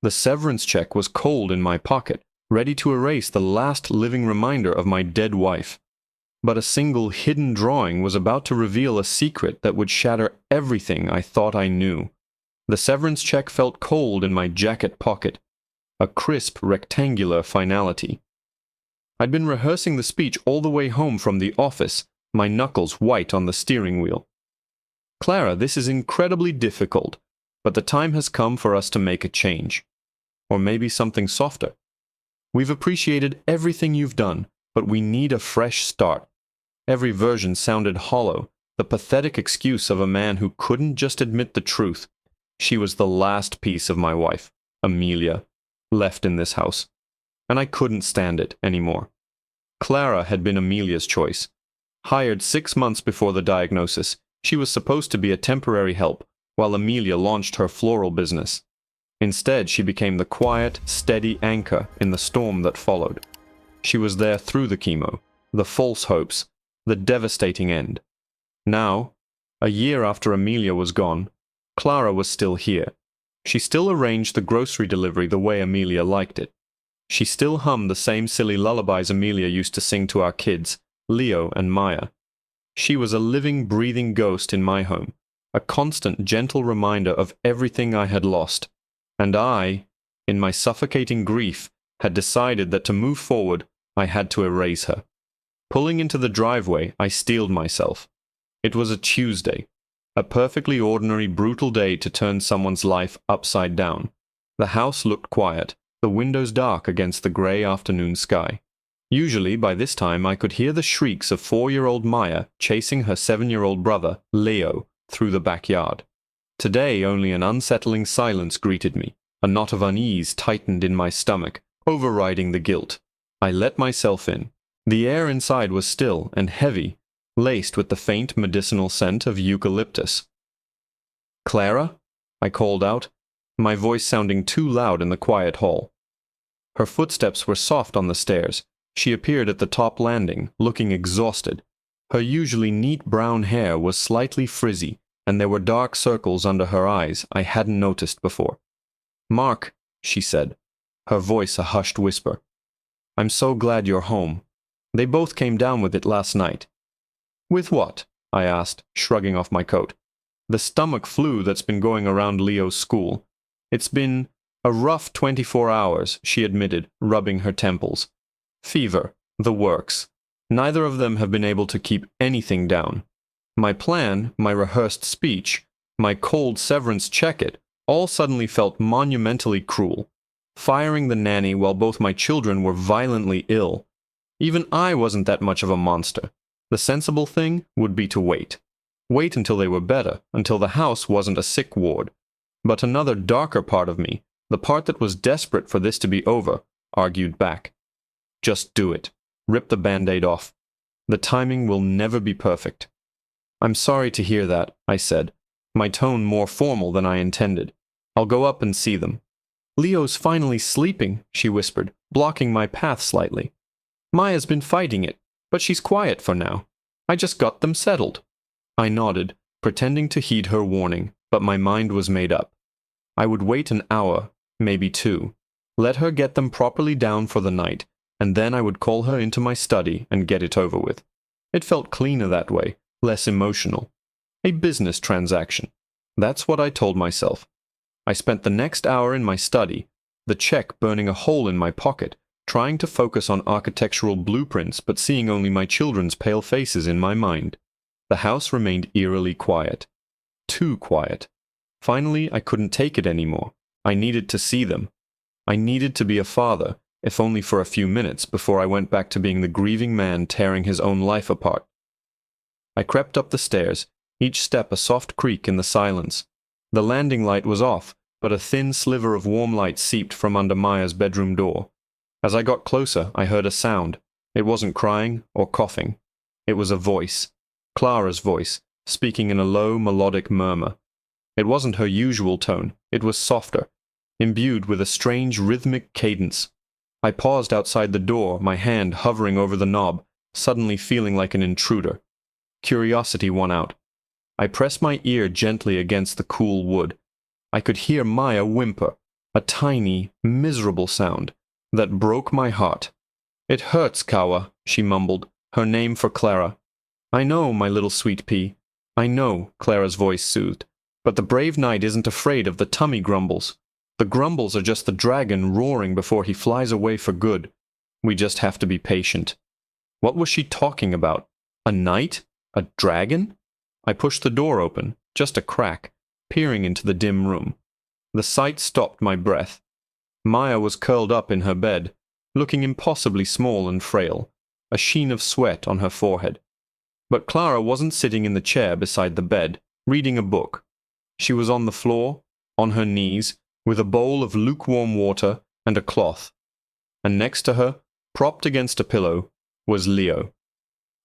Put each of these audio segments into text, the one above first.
The severance check was cold in my pocket, ready to erase the last living reminder of my dead wife. But a single hidden drawing was about to reveal a secret that would shatter everything I thought I knew. The severance check felt cold in my jacket pocket, a crisp, rectangular finality. I'd been rehearsing the speech all the way home from the office, my knuckles white on the steering wheel. Clara, this is incredibly difficult, but the time has come for us to make a change. Or maybe something softer. We've appreciated everything you've done, but we need a fresh start. Every version sounded hollow, the pathetic excuse of a man who couldn't just admit the truth. She was the last piece of my wife, Amelia, left in this house, and I couldn't stand it anymore. Clara had been Amelia's choice. Hired 6 months before the diagnosis, she was supposed to be a temporary help, while Amelia launched her floral business. Instead, she became the quiet, steady anchor in the storm that followed. She was there through the chemo, the false hopes, the devastating end. Now, a year after Amelia was gone, Clara was still here. She still arranged the grocery delivery the way Amelia liked it. She still hummed the same silly lullabies Amelia used to sing to our kids, Leo and Maya. She was a living, breathing ghost in my home, a constant, gentle reminder of everything I had lost. And I, in my suffocating grief, had decided that to move forward, I had to erase her. Pulling into the driveway, I steeled myself. It was a Tuesday, a perfectly ordinary, brutal day to turn someone's life upside down. The house looked quiet, the windows dark against the gray afternoon sky. Usually, by this time, I could hear the shrieks of 4-year-old Maya chasing her 7-year-old brother, Leo, through the backyard. Today, only an unsettling silence greeted me. A knot of unease tightened in my stomach, overriding the guilt. I let myself in. The air inside was still and heavy, laced with the faint medicinal scent of eucalyptus. "Clara?" I called out, my voice sounding too loud in the quiet hall. Her footsteps were soft on the stairs. She appeared at the top landing, looking exhausted. Her usually neat brown hair was slightly frizzy, and there were dark circles under her eyes I hadn't noticed before. "Mark," she said, her voice a hushed whisper. "I'm so glad you're home. They both came down with it last night." "With what?" I asked, shrugging off my coat. "The stomach flu that's been going around Leo's school. It's been a rough 24 hours, she admitted, rubbing her temples. Fever, the works. Neither of them have been able to keep anything down. My plan, my rehearsed speech, my cold severance check-it, all suddenly felt monumentally cruel. Firing the nanny while both my children were violently ill. Even I wasn't that much of a monster. The sensible thing would be to wait. Wait until they were better, until the house wasn't a sick ward. But another darker part of me, the part that was desperate for this to be over, argued back. Just do it. Rip the Band-Aid off. The timing will never be perfect. "I'm sorry to hear that," I said, my tone more formal than I intended. "I'll go up and see them." "Leo's finally sleeping," she whispered, blocking my path slightly. "Maya's been fighting it, but she's quiet for now. I just got them settled." I nodded, pretending to heed her warning, but my mind was made up. I would wait an hour, maybe 2. Let her get them properly down for the night, and then I would call her into my study and get it over with. It felt cleaner that way, less emotional. A business transaction. That's what I told myself. I spent the next hour in my study, the check burning a hole in my pocket, trying to focus on architectural blueprints but seeing only my children's pale faces in my mind. The house remained eerily quiet. Too quiet. Finally, I couldn't take it anymore. I needed to see them. I needed to be a father, if only for a few minutes, before I went back to being the grieving man tearing his own life apart. I crept up the stairs, each step a soft creak in the silence. The landing light was off, but a thin sliver of warm light seeped from under Maya's bedroom door. As I got closer, I heard a sound. It wasn't crying or coughing. It was a voice. Clara's voice, speaking in a low, melodic murmur. It wasn't her usual tone. It was softer, imbued with a strange rhythmic cadence. I paused outside the door, my hand hovering over the knob, suddenly feeling like an intruder. Curiosity won out. I pressed my ear gently against the cool wood. I could hear Maya whimper, a tiny, miserable sound that broke my heart. "It hurts, Kawa," she mumbled, her name for Clara. "I know, my little sweet pea. I know," Clara's voice soothed. "But the brave knight isn't afraid of the tummy grumbles. The grumbles are just the dragon roaring before he flies away for good. We just have to be patient." What was she talking about? A knight? A dragon? I pushed the door open, just a crack, peering into the dim room. The sight stopped my breath. Maya was curled up in her bed, looking impossibly small and frail, a sheen of sweat on her forehead. But Clara wasn't sitting in the chair beside the bed, reading a book. She was on the floor, on her knees, with a bowl of lukewarm water and a cloth. And next to her, propped against a pillow, was Leo.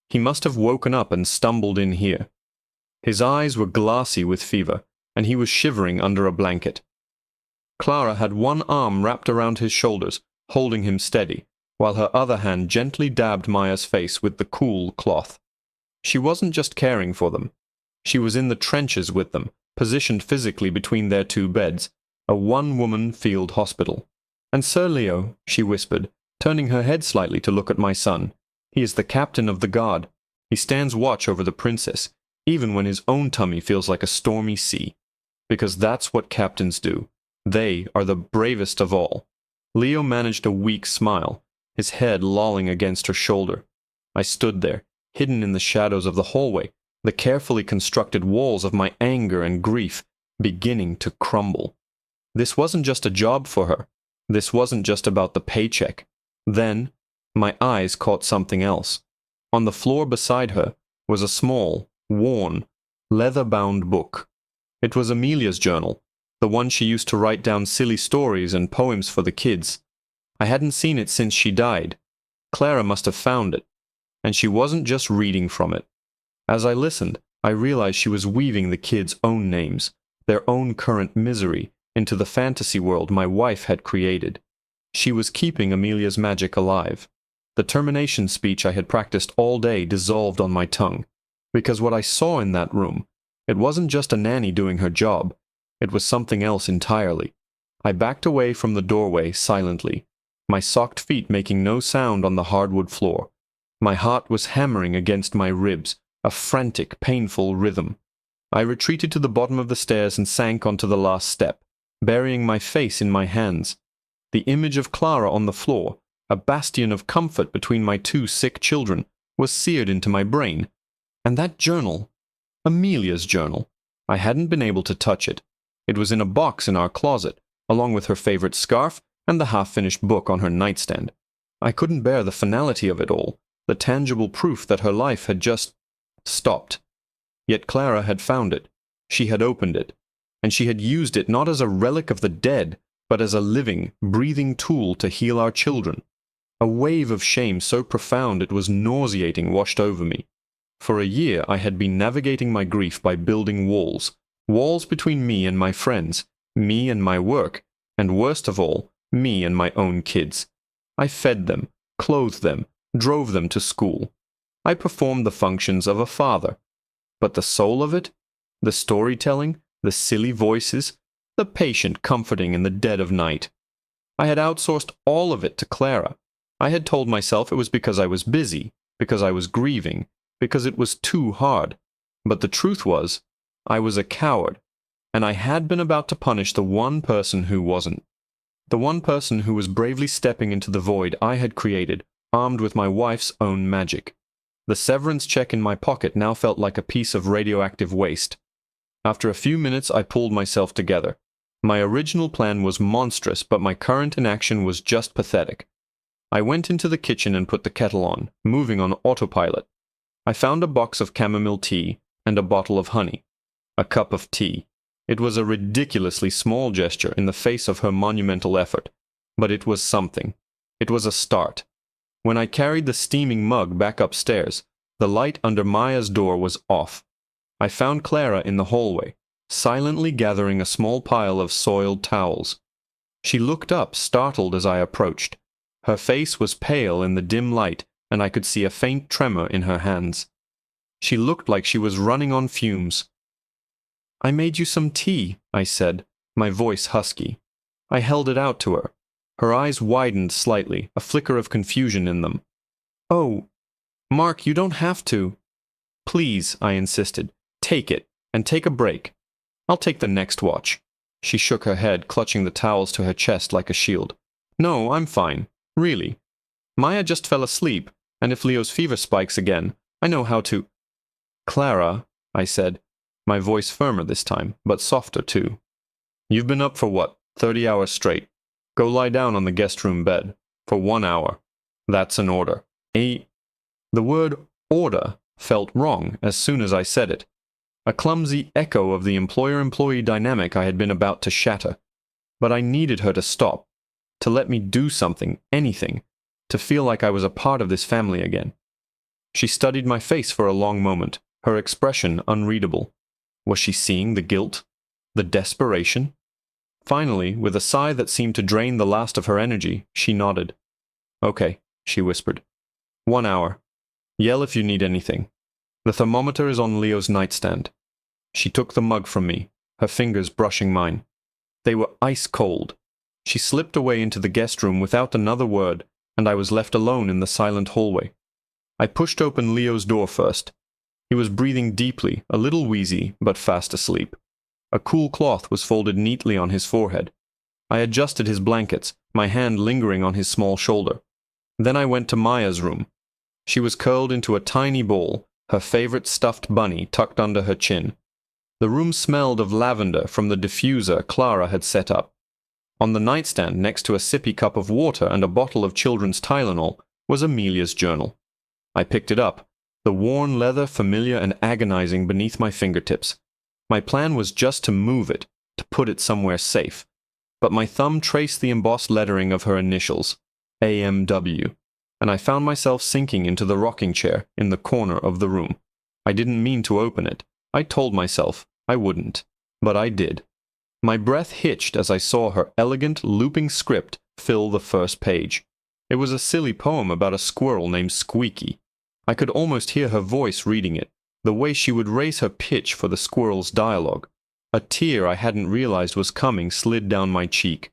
He must have woken up and stumbled in here. His eyes were glassy with fever, and he was shivering under a blanket. Clara had one arm wrapped around his shoulders, holding him steady, while her other hand gently dabbed Maya's face with the cool cloth. She wasn't just caring for them. She was in the trenches with them, positioned physically between their two beds, a one-woman field hospital. "And Sir Leo," she whispered, turning her head slightly to look at my son. "He is the captain of the guard. He stands watch over the princess, even when his own tummy feels like a stormy sea. Because that's what captains do. They are the bravest of all." Leo managed a weak smile, his head lolling against her shoulder. I stood there, hidden in the shadows of the hallway, the carefully constructed walls of my anger and grief beginning to crumble. This wasn't just a job for her. This wasn't just about the paycheck. Then, my eyes caught something else. On the floor beside her was a small, worn, leather-bound book. It was Amelia's journal, the one she used to write down silly stories and poems for the kids. I hadn't seen it since she died. Clara must have found it. And she wasn't just reading from it. As I listened, I realized she was weaving the kids' own names, their own current misery, into the fantasy world my wife had created. She was keeping Amelia's magic alive. The termination speech I had practiced all day dissolved on my tongue, because what I saw in that room, it wasn't just a nanny doing her job. It was something else entirely. I backed away from the doorway silently, my socked feet making no sound on the hardwood floor. My heart was hammering against my ribs, a frantic, painful rhythm. I retreated to the bottom of the stairs and sank onto the last step, burying my face in my hands. The image of Clara on the floor, a bastion of comfort between my two sick children, was seared into my brain. And that journal, Amelia's journal, I hadn't been able to touch it. It was in a box in our closet, along with her favorite scarf and the half-finished book on her nightstand. I couldn't bear the finality of it all, the tangible proof that her life had just stopped. Yet Clara had found it. She had opened it. And she had used it not as a relic of the dead, but as a living, breathing tool to heal our children. A wave of shame so profound it was nauseating washed over me. For a year I had been navigating my grief by building walls. Walls between me and my friends, me and my work, and worst of all, me and my own kids. I fed them, clothed them, drove them to school. I performed the functions of a father. But the soul of it? The storytelling, the silly voices, the patient comforting in the dead of night. I had outsourced all of it to Clara. I had told myself it was because I was busy, because I was grieving, because it was too hard. But the truth was, I was a coward, and I had been about to punish the one person who wasn't. The one person who was bravely stepping into the void I had created, armed with my wife's own magic. The severance check in my pocket now felt like a piece of radioactive waste. After a few minutes I pulled myself together. My original plan was monstrous, but my current inaction was just pathetic. I went into the kitchen and put the kettle on, moving on autopilot. I found a box of chamomile tea and a bottle of honey. A cup of tea. It was a ridiculously small gesture in the face of her monumental effort, but it was something. It was a start. When I carried the steaming mug back upstairs, the light under Maya's door was off. I found Clara in the hallway, silently gathering a small pile of soiled towels. She looked up, startled as I approached. Her face was pale in the dim light, and I could see a faint tremor in her hands. She looked like she was running on fumes. "I made you some tea," I said, my voice husky. I held it out to her. Her eyes widened slightly, a flicker of confusion in them. "Oh, Mark, you don't have to." "Please," I insisted. "Take it, and take a break. I'll take the next watch." She shook her head, clutching the towels to her chest like a shield. "No, I'm fine. Really. Maya just fell asleep, and if Leo's fever spikes again, I know how to—" "Clara," I said, my voice firmer this time, but softer too. "You've been up for what, 30 hours straight? Go lie down on the guest room bed. For 1 hour. That's an order." The word order felt wrong as soon as I said it. A clumsy echo of the employer-employee dynamic I had been about to shatter. But I needed her to stop, to let me do something, anything, to feel like I was a part of this family again. She studied my face for a long moment, her expression unreadable. Was she seeing the guilt? The desperation? Finally, with a sigh that seemed to drain the last of her energy, she nodded. "Okay," she whispered. 1 hour. Yell if you need anything. The thermometer is on Leo's nightstand." She took the mug from me, her fingers brushing mine. They were ice cold. She slipped away into the guest room without another word, and I was left alone in the silent hallway. I pushed open Leo's door first. He was breathing deeply, a little wheezy, but fast asleep. A cool cloth was folded neatly on his forehead. I adjusted his blankets, my hand lingering on his small shoulder. Then I went to Maya's room. She was curled into a tiny ball, her favorite stuffed bunny tucked under her chin. The room smelled of lavender from the diffuser Clara had set up. On the nightstand, next to a sippy cup of water and a bottle of children's Tylenol, was Amelia's journal. I picked it up, the worn leather familiar and agonizing beneath my fingertips. My plan was just to move it, to put it somewhere safe. But my thumb traced the embossed lettering of her initials, AMW, and I found myself sinking into the rocking chair in the corner of the room. I didn't mean to open it. I told myself I wouldn't, but I did. My breath hitched as I saw her elegant, looping script fill the first page. It was a silly poem about a squirrel named Squeaky. I could almost hear her voice reading it, the way she would raise her pitch for the squirrel's dialogue. A tear I hadn't realized was coming slid down my cheek.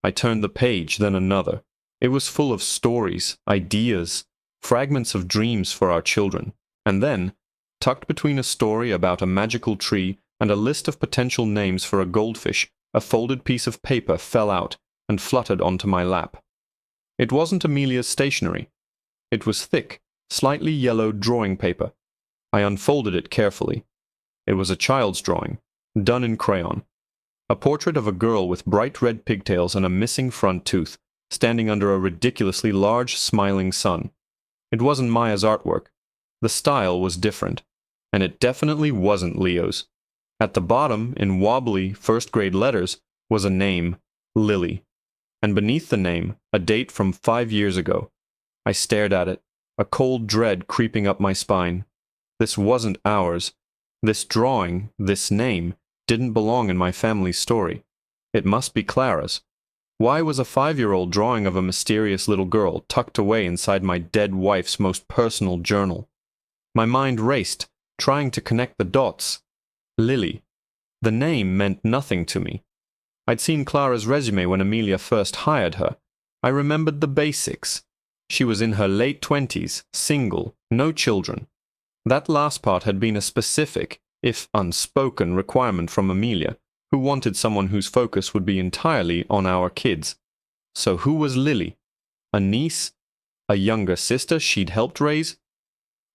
I turned the page, then another. It was full of stories, ideas, fragments of dreams for our children. And then, tucked between a story about a magical tree and a list of potential names for a goldfish, a folded piece of paper fell out and fluttered onto my lap. It wasn't Amelia's stationery. It was thick, slightly yellowed drawing paper. I unfolded it carefully. It was a child's drawing, done in crayon. A portrait of a girl with bright red pigtails and a missing front tooth, standing under a ridiculously large, smiling sun. It wasn't Maya's artwork. The style was different, and it definitely wasn't Leo's. At the bottom, in wobbly, first-grade letters, was a name, Lily, and beneath the name, a date from 5 years ago. I stared at it, a cold dread creeping up my spine. This wasn't ours. This drawing, this name, didn't belong in my family's story. It must be Clara's. Why was a 5-year-old drawing of a mysterious little girl tucked away inside my dead wife's most personal journal? My mind raced, trying to connect the dots. Lily. The name meant nothing to me. I'd seen Clara's resume when Amelia first hired her. I remembered the basics. She was in her late 20s, single, no children. That last part had been a specific, if unspoken, requirement from Amelia, who wanted someone whose focus would be entirely on our kids. So who was Lily? A niece? A younger sister she'd helped raise?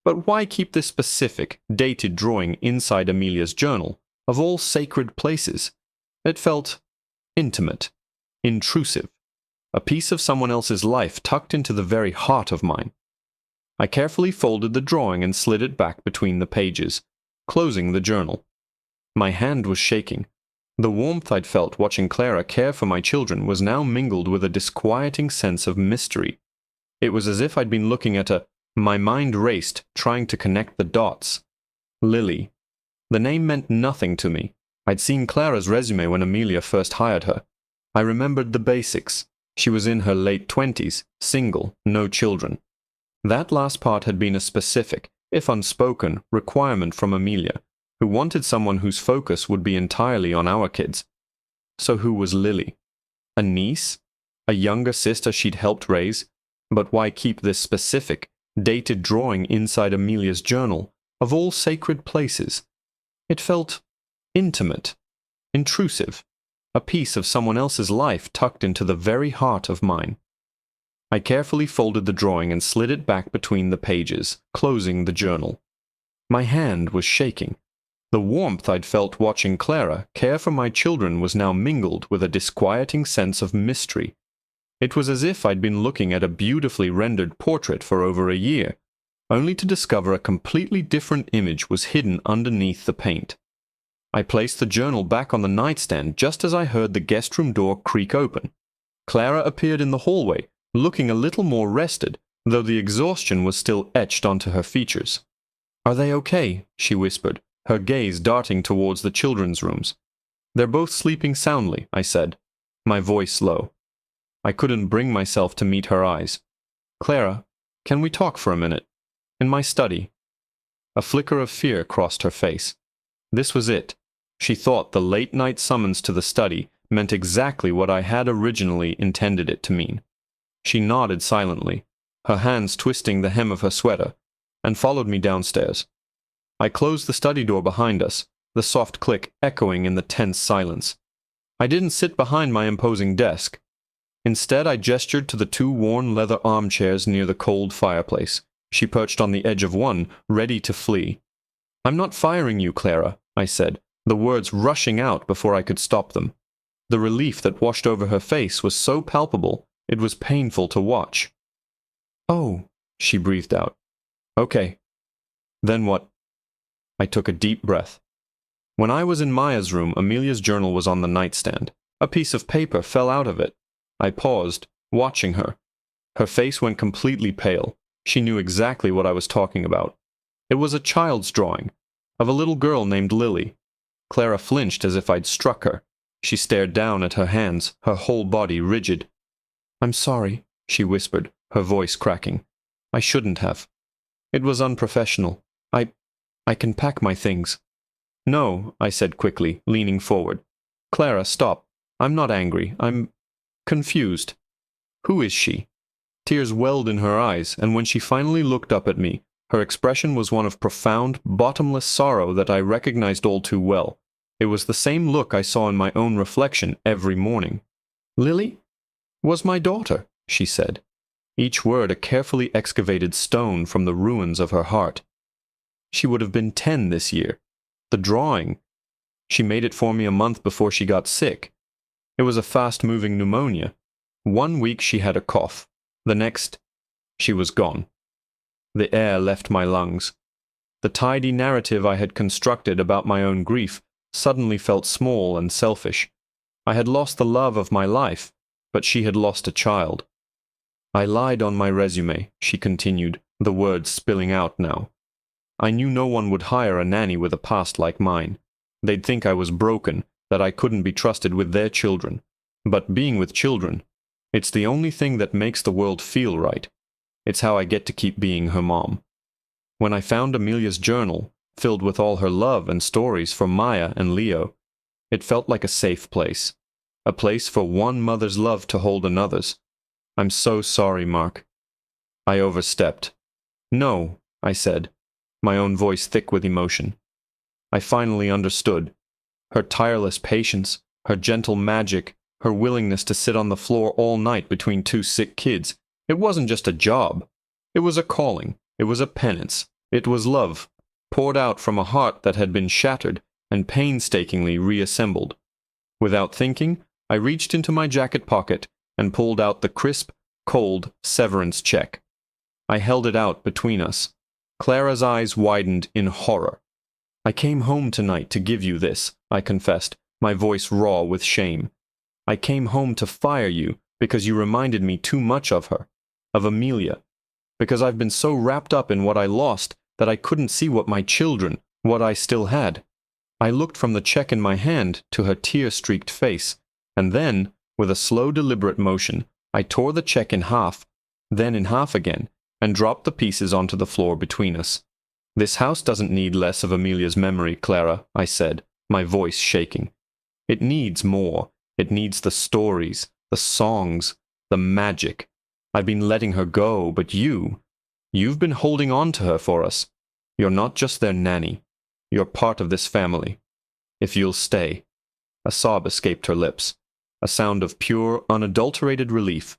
But why keep this specific, dated drawing inside Amelia's journal, of all sacred places? It felt intimate, intrusive, a piece of someone else's life tucked into the very heart of mine. I carefully folded the drawing and slid it back between the pages, closing the journal. My hand was shaking. The warmth I'd felt watching Clara care for my children was now mingled with a disquieting sense of mystery. It was as if I'd been looking at my mind raced, trying to connect the dots. Lily. The name meant nothing to me. I'd seen Clara's resume when Amelia first hired her. I remembered the basics. She was in her late 20s, single, no children. That last part had been a specific, if unspoken, requirement from Amelia, who wanted someone whose focus would be entirely on our kids. So who was Lily? A niece? A younger sister she'd helped raise? But why keep this specific, dated drawing inside Amelia's journal, of all sacred places? It felt intimate, intrusive, a piece of someone else's life tucked into the very heart of mine. I carefully folded the drawing and slid it back between the pages, closing the journal. My hand was shaking. The warmth I'd felt watching Clara care for my children was now mingled with a disquieting sense of mystery. It was as if I'd been looking at a beautifully rendered portrait for over a year, only to discover a completely different image was hidden underneath the paint. I placed the journal back on the nightstand just as I heard the guest room door creak open. Clara appeared in the hallway, looking a little more rested, though the exhaustion was still etched onto her features. "Are they okay?" she whispered, her gaze darting towards the children's rooms. "They're both sleeping soundly," I said, my voice low. I couldn't bring myself to meet her eyes. "Clara, can we talk for a minute? In my study." A flicker of fear crossed her face. This was it. She thought the late-night summons to the study meant exactly what I had originally intended it to mean. She nodded silently, her hands twisting the hem of her sweater, and followed me downstairs. I closed the study door behind us, the soft click echoing in the tense silence. I didn't sit behind my imposing desk. Instead, I gestured to the two worn leather armchairs near the cold fireplace. She perched on the edge of one, ready to flee. "I'm not firing you, Clara," I said, the words rushing out before I could stop them. The relief that washed over her face was so palpable, it was painful to watch. "Oh," she breathed out. "Okay. Then what?" I took a deep breath. When I was in Maya's room, Amelia's journal was on the nightstand. A piece of paper fell out of it. I paused, watching her. Her face went completely pale. She knew exactly what I was talking about. It was a child's drawing, of a little girl named Lily. Clara flinched as if I'd struck her. She stared down at her hands, her whole body rigid. "I'm sorry," she whispered, her voice cracking. "I shouldn't have. It was unprofessional. I can pack my things." "No," I said quickly, leaning forward. "Clara, stop. I'm not angry. I'm confused. Who is she?" Tears welled in her eyes, and when she finally looked up at me, her expression was one of profound, bottomless sorrow that I recognized all too well. It was the same look I saw in my own reflection every morning. "Lily was my daughter," she said, each word a carefully excavated stone from the ruins of her heart. "She would have been 10 this year. The drawing, she made it for me a month before she got sick. It was a fast-moving pneumonia. 1 week she had a cough. The next, she was gone. The air left my lungs. The tidy narrative I had constructed about my own grief suddenly felt small and selfish. I had lost the love of my life, but she had lost a child. I lied on my resume," she continued, the words spilling out now. "I knew no one would hire a nanny with a past like mine. They'd think I was broken, that I couldn't be trusted with their children. But being with children, it's the only thing that makes the world feel right. It's how I get to keep being her mom." When I found Amelia's journal, filled with all her love and stories for Maya and Leo, it felt like a safe place. A place for one mother's love to hold another's. "I'm so sorry, Mark." I overstepped. "No," I said, my own voice thick with emotion. I finally understood. Her tireless patience, her gentle magic, her willingness to sit on the floor all night between 2 sick kids. It wasn't just a job. It was a calling. It was a penance. It was love, poured out from a heart that had been shattered and painstakingly reassembled. Without thinking, I reached into my jacket pocket and pulled out the crisp, cold severance check. I held it out between us. Clara's eyes widened in horror. "I came home tonight to give you this," I confessed, my voice raw with shame. "I came home to fire you because you reminded me too much of her, of Amelia, because I've been so wrapped up in what I lost that I couldn't see what my children, what I still had." I looked from the check in my hand to her tear-streaked face, and then, with a slow, deliberate motion, I tore the check in half, then in half again, and dropped the pieces onto the floor between us. "This house doesn't need less of Amelia's memory, Clara," I said, my voice shaking. "It needs more. It needs the stories, The songs, the magic. I've been letting her go, but you've been holding on to her for us. You're not just their nanny. You're part of this family. If you'll stay." A sob escaped her lips, a sound of pure, unadulterated relief.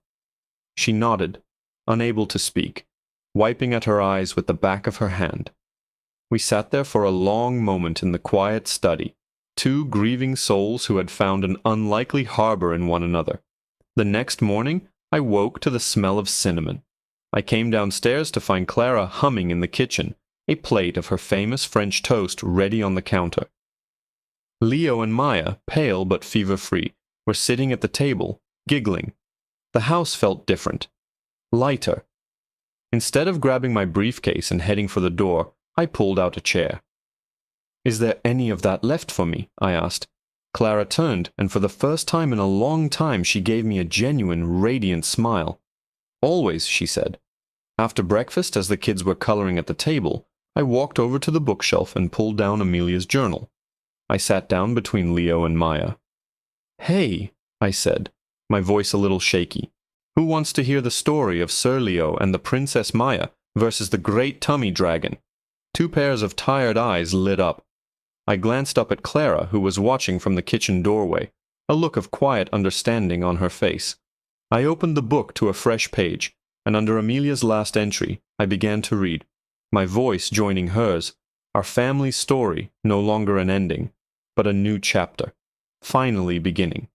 She nodded, unable to speak, wiping at her eyes with the back of her hand. We sat there for a long moment in the quiet study, two grieving souls who had found an unlikely harbor in one another. The next morning, I woke to the smell of cinnamon. I came downstairs to find Clara humming in the kitchen, a plate of her famous French toast ready on the counter. Leo and Maya, pale but fever-free, were sitting at the table, giggling. The house felt different, lighter. Instead of grabbing my briefcase and heading for the door, I pulled out a chair. "Is there any of that left for me?" I asked. Clara turned, and for the first time in a long time she gave me a genuine, radiant smile. "Always," she said. After breakfast, as the kids were coloring at the table, I walked over to the bookshelf and pulled down Amelia's journal. I sat down between Leo and Maya. "Hey," I said, my voice a little shaky. "Who wants to hear the story of Sir Leo and the Princess Maya versus the great tummy dragon?" Two pairs of tired eyes lit up. I glanced up at Clara, who was watching from the kitchen doorway, a look of quiet understanding on her face. I opened the book to a fresh page, and under Amelia's last entry, I began to read, my voice joining hers, our family story no longer an ending, but a new chapter, finally beginning.